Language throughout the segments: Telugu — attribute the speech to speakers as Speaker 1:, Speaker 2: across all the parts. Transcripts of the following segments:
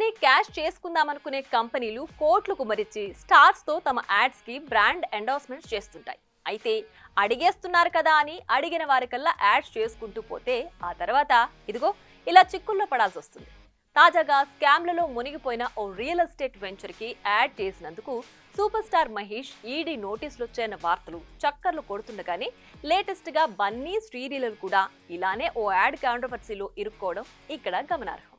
Speaker 1: అవసరాన్ని క్యాష్ చేసుకుందామనుకునే కంపెనీలు కోట్లు కుమరించి స్టార్స్ తో తమ యాడ్స్ కి బ్రాండ్ ఎండోర్స్మెంట్స్ చేస్తుంటాయి. అయితే అడిగేస్తున్నారు కదా అని అడిగిన వారికల్లా యాడ్స్ చేసుకుంటూ పోతే ఆ తర్వాత ఇదిగో ఇలా చిక్కుల్లో పడాల్సి వస్తుంది. తాజాగా స్కామ్లలో మునిగిపోయిన ఓ రియల్ ఎస్టేట్ వెంచర్ కి యాడ్ చేసినందుకు సూపర్ స్టార్ మహేష్ ఈడీ నోటీసులు వచ్చాయన్న వార్తలు చక్కర్లు కొడుతుండగానే లేటెస్ట్ గా బన్నీ శ్రీలీలలు కూడా ఇలానే ఓ యాడ్ కాంట్రవర్సీలో ఇరుక్కోవడం ఇక్కడ గమనార్హం.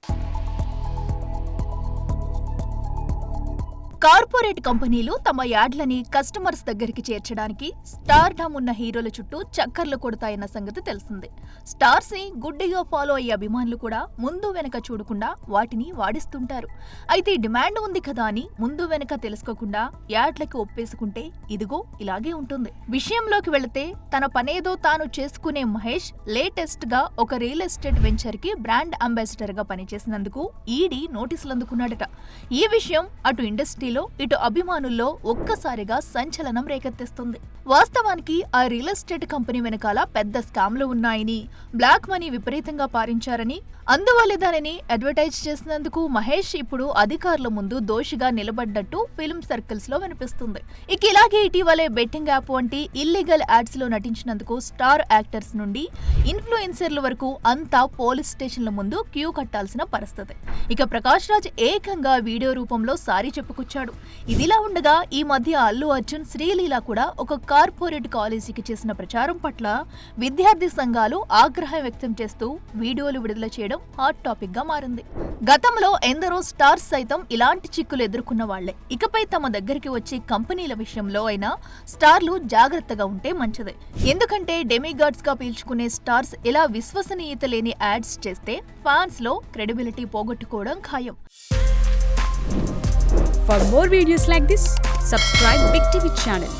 Speaker 2: కార్పొరేట్ కంపెనీలు తమ యాడ్లని కస్టమర్స్ దగ్గరికి చేర్చడానికి స్టార్డమ్ ఉన్న హీరోల చుట్టూ చక్కర్లు కొడతాయన్న సంగతి తెలిసిందే. స్టార్స్ ని గుడ్డిగా ఫాలో అయ్యే అభిమానులు కూడా ముందు వెనక చూడకుండా వాటిని వాడిస్తుంటారు. అయితే డిమాండ్ ఉంది కదా అని ముందు వెనక తెలుసుకోకుండా యాడ్లకి ఒప్పేసుకుంటే ఇదిగో ఇలాగే ఉంటుంది. విషయంలోకి వెళితే తన పనేదో తాను చేసుకునే మహేష్ లేటెస్ట్ గా ఒక రియల్ ఎస్టేట్ వెంచర్ కి బ్రాండ్ అంబాసిడర్ గా పనిచేసినందుకు ఈడీ నోటీసులు అందుకున్నాడట. ఈ విషయం అటు ఇండస్ట్రీ ఇటు అభిమానుల్లో ఒక్కసారిగా సంచలనం రేకెత్తిస్తుంది. వాస్తవానికి ఆ రియల్ ఎస్టేట్ కంపెనీ వెనకాల పెద్ద స్కామ్లు ఉన్నాయని, బ్లాక్ మనీ విపరీతంగా పారించారని, అందువల్ల దానిని అడ్వర్టైజ్ చేసినందుకు మహేష్ ఇప్పుడు అధికారుల ముందు దోషిగా నిలబడ్డట్టు ఫిల్మ్ సర్కిల్స్ లో వినిపిస్తుంది. ఇక ఇలాగే ఇటీవలే బెట్టింగ్ యాప్ వంటి ఇల్లీగల్ యాడ్స్ లో నటించినందుకు స్టార్ యాక్టర్స్ నుండి ఇన్ఫ్లుయెన్సర్ల వరకు అంతా పోలీస్ స్టేషన్ల ముందు క్యూ కట్టాల్సిన పరిస్థితి. ఇక ప్రకాష్ రాజ్ ఏకంగా వీడియో రూపంలో సారీ చెప్పుకొచ్చాడు. ఇదిలా ఉండగా ఈ మధ్య అల్లు అర్జున్, శ్రీలీల కూడా ఒక కార్పొరేట్ కాలేజీకి చేసిన ప్రచారం పట్ల విద్యార్థి సంఘాలు ఆగ్రహం వ్యక్తం చేస్తూ వీడియోలు విడుదల చేయడం హాట్ టాపిక్ గా మారింది. గతంలో ఎందరో స్టార్స్ సైతం ఇలాంటి చిక్కులు ఎదుర్కొన్న వాళ్లే. ఇకపై తమ దగ్గరికి వచ్చే కంపెనీల విషయంలో అయినా స్టార్లు జాగ్రత్తగా ఉంటే మంచిదే. ఎందుకంటే డెమిగాడ్స్ గా పీల్చుకునే స్టార్స్ ఇలా విశ్వసనీయత లేని యాడ్స్ చేస్తే ఫ్యాన్స్ లో క్రెడిబిలిటీ పోగొట్టుకోవడం ఖాయం.
Speaker 3: For more videos like this, subscribe Big TV channel.